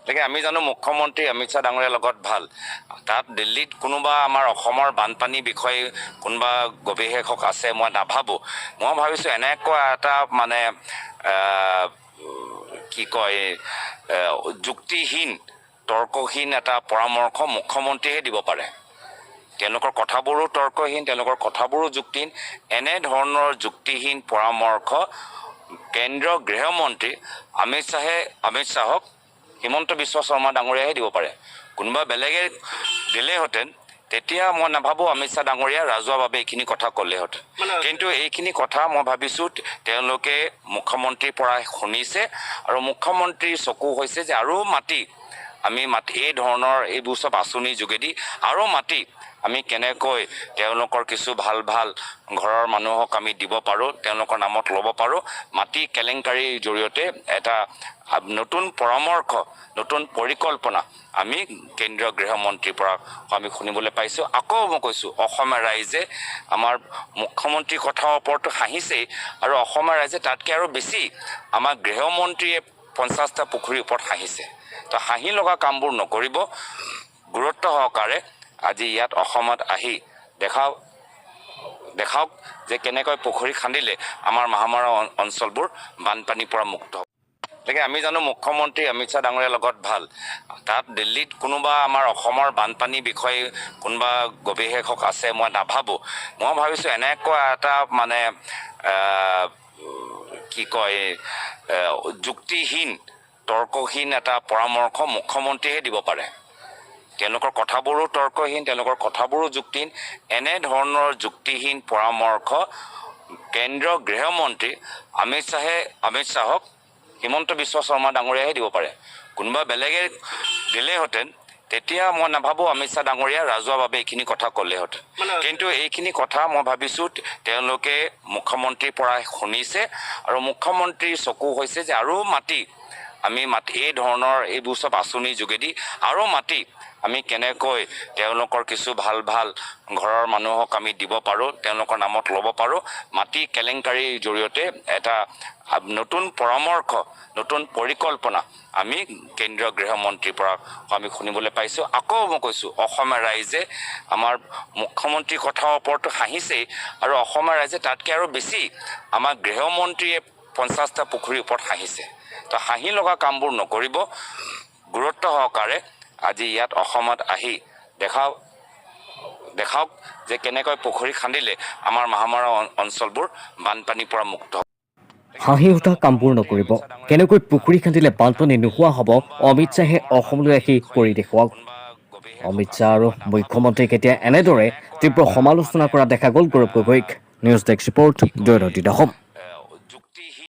গতিকে আমি জানো মুখ্যমন্ত্ৰী অমিত শ্বাহ ডাঙৰীয়াৰ লগত ভাল তাত দিল্লীত কোনোবা আমাৰ অসমৰ বানপানী বিষয়ে কোনোবা গৱেষক আছে মই নাভাবোঁ মই ভাবিছোঁ এনেকুৱা এটা মানে কি কয় যুক্তিহীন তৰ্কহীন এটা পৰামৰ্শ মুখ্যমন্ত্ৰীয়ে দিব পাৰে তেওঁলোকৰ কথাবোৰো তৰ্কহীন তেওঁলোকৰ কথাবোৰো যুক্তিহীন এনেধৰণৰ যুক্তিহীন পৰামৰ্শ কেন্দ্ৰীয় গৃহমন্ত্ৰী অমিত শ্বাহক হিমন্ত বিশ্ব শৰ্মা ডাঙৰীয়াহে দিব পাৰে কোনোবা বেলেগে দিলেহেঁতেন তেতিয়া মই নাভাবোঁ অমিত শ্বাহ ডাঙৰীয়া ৰাজহুৱাভাৱে এইখিনি কথা ক'লেহেঁতেন কিন্তু এইখিনি কথা মই ভাবিছোঁ তেওঁলোকে মুখ্যমন্ত্ৰীৰ পৰা শুনিছে আৰু মুখ্যমন্ত্ৰীৰ চকু হৈছে যে আৰু আমি এই ধৰণৰ এইবোৰ চব আঁচনিৰ যোগেদি আৰু আমি কেনেকৈ তেওঁলোকৰ কিছু ভাল ঘৰৰ মানুহক আমি দিব পাৰোঁ তেওঁলোকৰ নামত ল'ব পাৰোঁ মাটি কেলেংকাৰীৰ জৰিয়তে এটা নতুন পৰামৰ্শ নতুন পৰিকল্পনা আমি কেন্দ্ৰীয় গৃহমন্ত্ৰীৰ পৰা আমি শুনিবলৈ পাইছোঁ আকৌ মই কৈছোঁ অসমীয়া ৰাইজে আমাৰ মুখ্যমন্ত্ৰীৰ কথাৰ ওপৰতো হাঁহিছেই আৰু অসমীয়া ৰাইজে তাতকৈ আৰু বেছি আমাৰ গৃহমন্ত্ৰীয়ে 50টা পুখুৰীৰ ওপৰত হাঁহিছে তো হাঁহি লগা কামবোৰ নকৰিব গুৰুত্ব সহকাৰে আজি ইয়াত অসমত আহি দেখাওক যে কেনেকৈ পুখুৰী খান্দিলে আমাৰ মহামাৰা অঞ্চলবোৰ বানপানীৰ পৰা মুক্ত হ'ব গতিকে আমি জানো মুখ্যমন্ত্ৰী অমিত শ্বাহ ডাঙৰীয়াৰ লগত ভাল তাত দিল্লীত কোনোবা আমাৰ অসমৰ বানপানী বিষয়ে কোনোবা গৱেষক আছে মই নাভাবোঁ মই ভাবিছোঁ এনেকুৱা এটা মানে কি কয় যুক্তিহীন তৰ্কহীন এটা পৰামৰ্শ মুখ্যমন্ত্ৰীয়ে দিব পাৰে তেওঁলোকৰ কথাবোৰো তৰ্কহীন তেওঁলোকৰ কথাবোৰো যুক্তিহীন এনেধৰণৰ যুক্তিহীন পৰামৰ্শ কেন্দ্ৰীয় গৃহমন্ত্ৰী অমিত শ্বাহক হিমন্ত বিশ্ব শৰ্মা ডাঙৰীয়াহে দিব পাৰে কোনোবা বেলেগে দিলেহেঁতেন তেতিয়া মই নাভাবোঁ অমিত শ্বাহ ডাঙৰীয়া ৰাজহুৱাভাৱে এইখিনি কথা ক'লেহেঁতেন কিন্তু এইখিনি কথা মই ভাবিছোঁ তেওঁলোকে মুখ্যমন্ত্ৰীৰ পৰা শুনিছে আৰু মুখ্যমন্ত্ৰীৰ চকু হৈছে যে আৰু আমি এই ধৰণৰ এইবোৰ চব আঁচনিৰ যোগেদি আৰু আমি কেনেকৈ তেওঁলোকৰ কিছু ভাল ঘৰৰ মানুহক আমি দিব পাৰোঁ তেওঁলোকৰ নামত ল'ব পাৰোঁ মাটি কেলেংকাৰীৰ জৰিয়তে এটা নতুন পৰামৰ্শ নতুন পৰিকল্পনা আমি কেন্দ্ৰীয় গৃহমন্ত্ৰীৰ পৰা আমি শুনিবলৈ পাইছোঁ আকৌ মই কৈছোঁ অসমীয়া ৰাইজে আমাৰ মুখ্যমন্ত্ৰীৰ কথাৰ ওপৰতো হাঁহিছেই আৰু অসমীয়া ৰাইজে তাতকৈ আৰু বেছি আমাৰ গৃহমন্ত্ৰীয়ে 50টা পুখুৰীৰ ওপৰত হাঁহিছে তো হাঁহি লগা কামবোৰ নকৰিব গুৰুত্ব সহকাৰে আজি ইয়াত অসমত আহি দেখাওক যে কেনেকৈ পুখুৰী খান্দিলে আমাৰ মহামাৰা অঞ্চলবোৰ বানপানীৰ পৰা মুক্ত হ'ব হাঁহি উঠা কামবোৰ নকৰিব কেনেকৈ পুখুৰী খান্দিলে বানপানী নোহোৱা হ'ব অমিত শ্বাহে অসমলৈ আহি কৰি দেখুৱাওক অমিত শ্বাহ আৰু মুখ্যমন্ত্ৰীক এতিয়া এনেদৰে তীব্ৰ সমালোচনা কৰা দেখা গ'ল গৌৰৱ গগৈক নিউজ ডেস্ক ৰিপৰ্ট দৈনন্দিন অসম